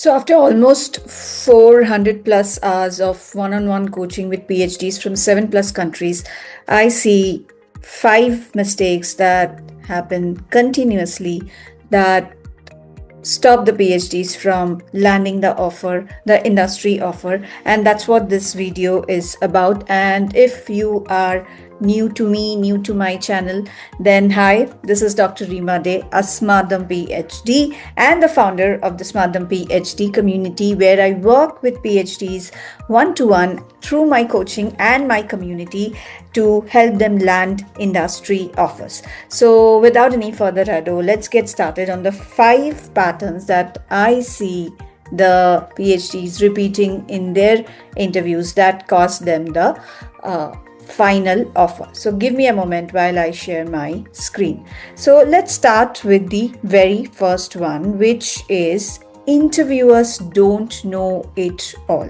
So, after almost 400 plus hours of one on one coaching with PhDs from 7 plus countries, I see 5 mistakes that happen continuously that stop the PhDs from landing the offer, the industry offer. And that's what this video is about. And if you are new to me, new to my channel, then hi, this is Dr. Reema De, a Smartdumb PhD and the founder of the Smartdumb PhD community, where I work with PhDs one-to-one through my coaching and my community to help them land industry offers. So without any further ado, let's get started on the 5 patterns that I see the PhDs repeating in their interviews that cost them the final offer. So give me a moment while I share my screen. So let's start with the very first one, which is interviewers don't know it all.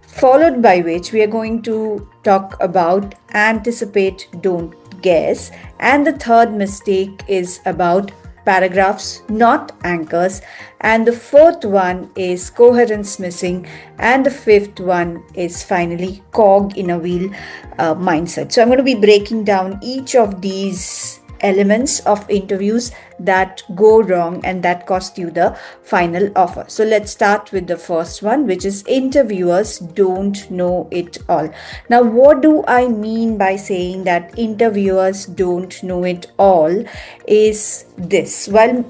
Followed by which we are going to talk about anticipate, don't guess. And the third mistake is about paragraphs, not anchors. And the fourth one is coherence missing. And the fifth one is finally cog in a wheel mindset. So I'm going to be breaking down each of these elements of interviews that go wrong and that cost you the final offer. So let's start with the first one, which is interviewers don't know it all. Now, what do I mean by saying that interviewers don't know it all is this. While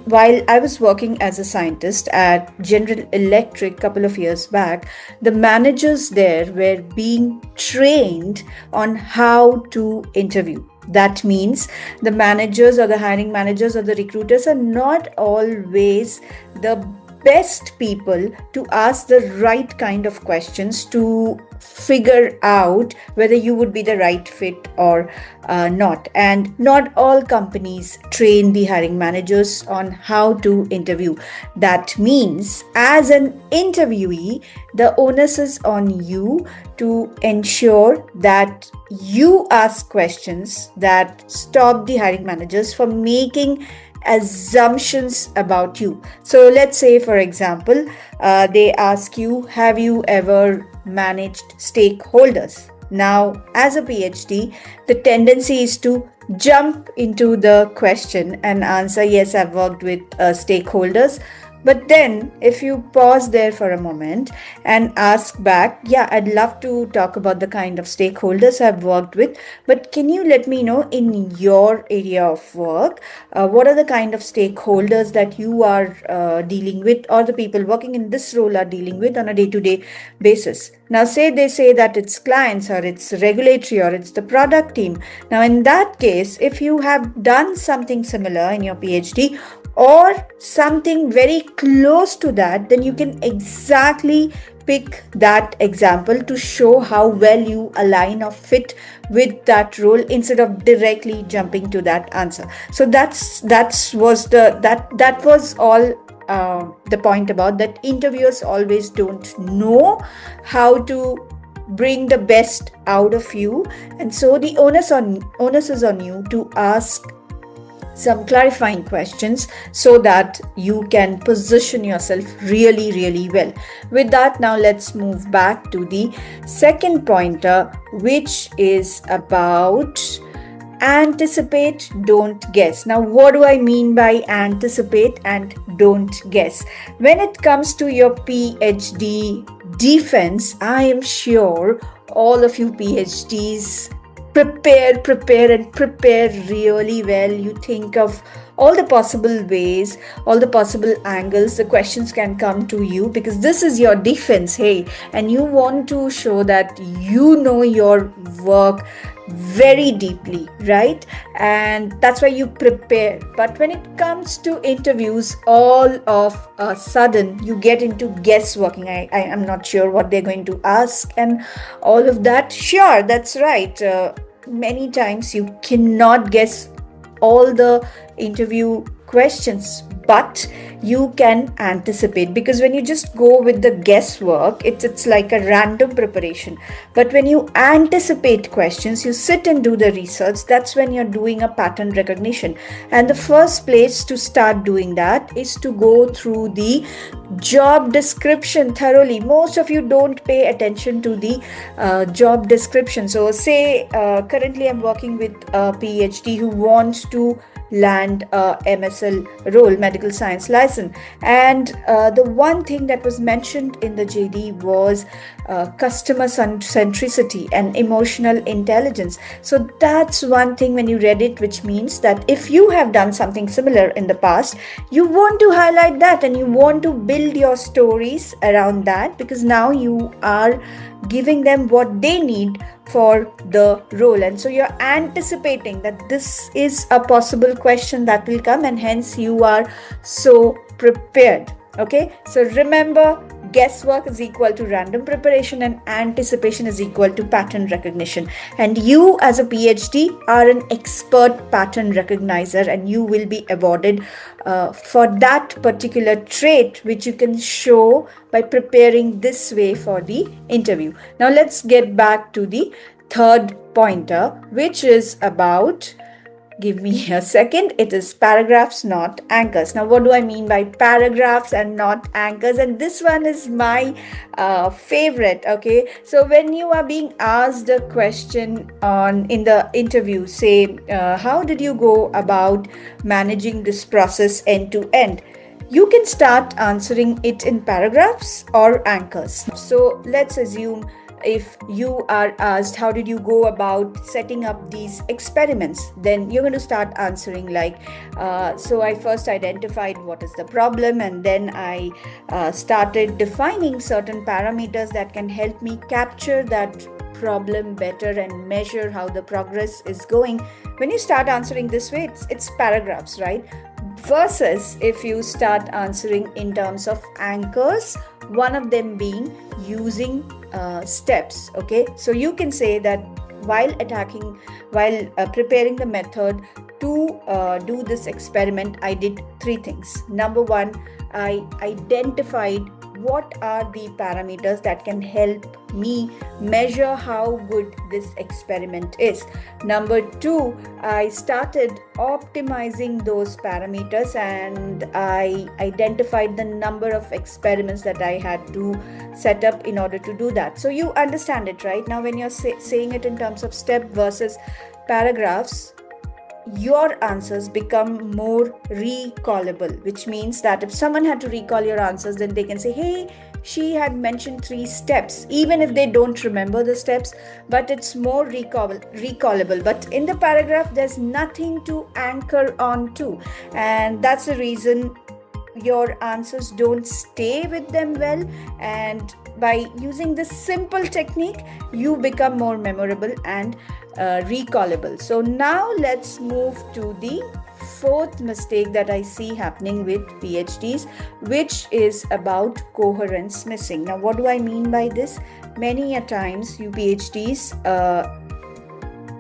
I was working as a scientist at General Electric a couple of years back, the managers there were being trained on how to interview. That means the managers or the hiring managers or the recruiters are not always the best people to ask the right kind of questions to figure out whether you would be the right fit or not. And not all companies train the hiring managers on how to interview. That means, as an interviewee, the onus is on you to ensure that you ask questions that stop the hiring managers from making assumptions about you. So let's say, for example, they ask you, have you ever managed stakeholders? Now, as a PhD, the tendency is to jump into the question and answer, yes, I've worked with stakeholders. But then if you pause there for a moment and ask back, yeah, I'd love to talk about the kind of stakeholders I've worked with, but can you let me know in your area of work, what are the kind of stakeholders that you are dealing with, or the people working in this role are dealing with on a day-to-day basis? Now, say they say that it's clients or it's regulatory or it's the product team. Now, in that case, if you have done something similar in your PhD, or something very close to that, then you can exactly pick that example to show how well you align or fit with that role instead of directly jumping to that answer. So that was all the point about that. Interviewers always don't know how to bring the best out of you, and so the onus is on you to ask some clarifying questions so that you can position yourself really, really well. With that, now let's move back to the second pointer, which is about anticipate, don't guess. Now, what do I mean by anticipate and don't guess? When it comes to your PhD defense, I am sure all of you PhDs prepare really well. You think of all the possible ways, all the possible angles the questions can come to you, because this is your defense, hey, and you want to show that you know your work very deeply, right? And that's why you prepare. But when it comes to interviews, all of a sudden you get into guessworking. I am not sure what they're going to ask and all of that. Sure, that's right. Many times you cannot guess all the interview questions, but you can anticipate, because when you just go with the guesswork, it's like a random preparation. But when you anticipate questions, you sit and do the research, that's when you're doing a pattern recognition. And the first place to start doing that is to go through the job description thoroughly. Most of you don't pay attention to the job description. So say currently I'm working with a PhD who wants to land a MSL role, medical science license, and the one thing that was mentioned in the JD was customer centricity and emotional intelligence. So that's one thing when you read it, which means that if you have done something similar in the past, you want to highlight that and you want to build your stories around that, because now you are giving them what they need for the role. And so you're anticipating that this is a possible question that will come, and hence you are so prepared. Okay, so remember, guesswork is equal to random preparation and anticipation is equal to pattern recognition. And you as a PhD are an expert pattern recognizer, and you will be awarded for that particular trait, which you can show by preparing this way for the interview. Now let's get back to the third pointer, which is about, give me a second, it is paragraphs, not anchors. Now what do I mean by paragraphs and not anchors? And this one is my favorite. Okay, so when you are being asked a question in the interview, say how did you go about managing this process end to end, you can start answering it in paragraphs or anchors. So let's assume if you are asked how did you go about setting up these experiments, then you're going to start answering like so I first identified what is the problem, and then I started defining certain parameters that can help me capture that problem better and measure how the progress is going. When you start answering this way, it's paragraphs, right? Versus if you start answering in terms of anchors, one of them being using steps. Okay, so you can say that while preparing the method to do this experiment, I did three things. Number one, I identified what are the parameters that can help me measure how good this experiment is. Number two, I started optimizing those parameters and I identified the number of experiments that I had to set up in order to do that. So you understand it, right? Now when you're saying it in terms of step versus paragraphs, your answers become more recallable, which means that if someone had to recall your answers, then they can say, hey, she had mentioned 3 steps, even if they don't remember the steps, but it's more recallable. But in the paragraph, there's nothing to anchor on to, and that's the reason your answers don't stay with them well. And by using this simple technique, you become more memorable and recallable. So now let's move to the fourth mistake that I see happening with PhDs, which is about coherence missing. Now what do I mean by this? Many a times you PhDs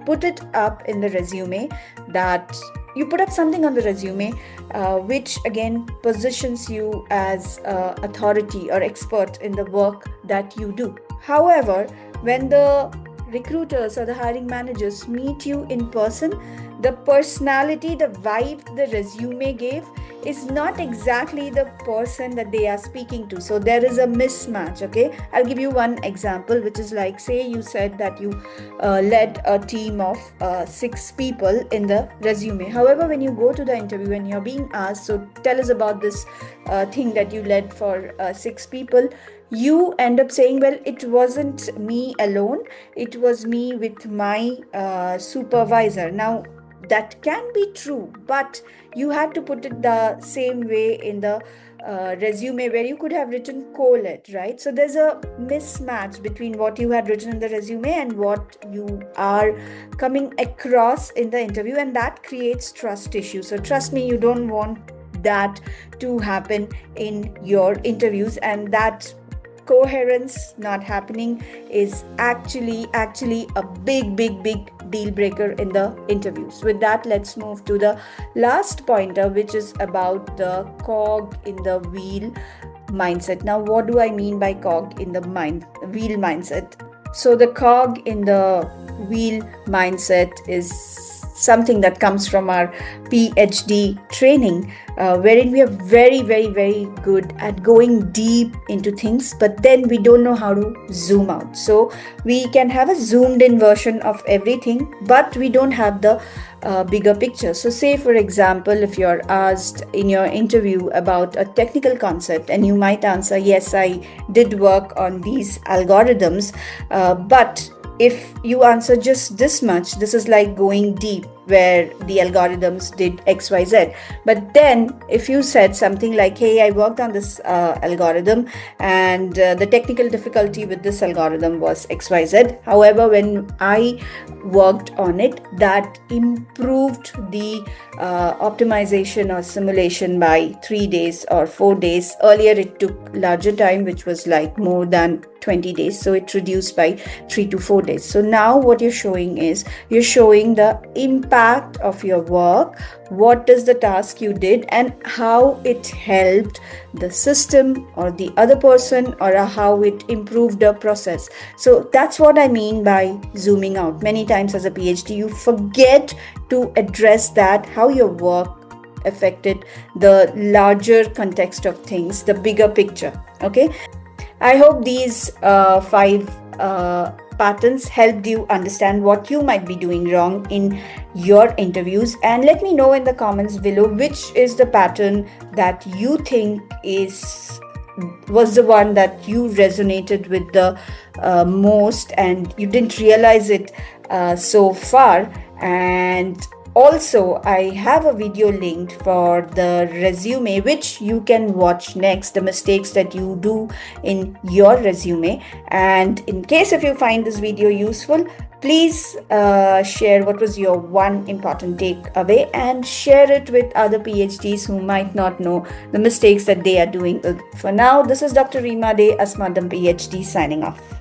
put it up in the resume, that you put up something on the resume which again positions you as authority or expert in the work that you do. However, when the recruiters or the hiring managers meet you in person, the personality, the vibe the resume gave is not exactly the person that they are speaking to. So there is a mismatch. Okay, I'll give you one example, which is like, say you said that you led a team of 6 people in the resume. However, when you go to the interview and you're being asked, so tell us about this thing that you led for 6 people, you end up saying, well, it wasn't me alone, it was me with my supervisor. Now that can be true, but you had to put it the same way in the resume, where you could have written co-led, right? So there's a mismatch between what you had written in the resume and what you are coming across in the interview, and that creates trust issues. So trust me, you don't want that to happen in your interviews, and that coherence not happening is actually a big deal breaker in the interviews. With that, let's move to the last pointer, which is about the cog in the wheel mindset. Now, what do I mean by cog in the wheel mindset? So the cog in the wheel mindset is something that comes from our PhD training, wherein we are very, very, very good at going deep into things, but then we don't know how to zoom out. So we can have a zoomed in version of everything, but we don't have the bigger picture. So say, for example, if you're asked in your interview about a technical concept, and you might answer, yes, I did work on these algorithms, but if you answer just this much, this is like going deep, where the algorithms did XYZ. But then if you said something like, hey, I worked on this algorithm, and the technical difficulty with this algorithm was XYZ. However, when I worked on it, that improved the optimization or simulation by 3 days or 4 days. Earlier, it took larger time, which was like more than 20 days. So it reduced by 3 to 4 days. So now what you're showing is, you're showing the impact of your work, what is the task you did, and how it helped the system or the other person, or how it improved the process. So that's what I mean by zooming out. Many times as a PhD, you forget to address that, how your work affected the larger context of things, the bigger picture. Okay. I hope these 5 patterns helped you understand what you might be doing wrong in your interviews. And let me know in the comments below which is the pattern that you think was the one that you resonated with the most, and you didn't realize it so far. And also, I have a video linked for the resume, which you can watch next, the mistakes that you do in your resume. And in case if you find this video useful, please share what was your one important takeaway, and share it with other PhDs who might not know the mistakes that they are doing. For now, this is Dr. Reema de Smartdumb PhD signing off.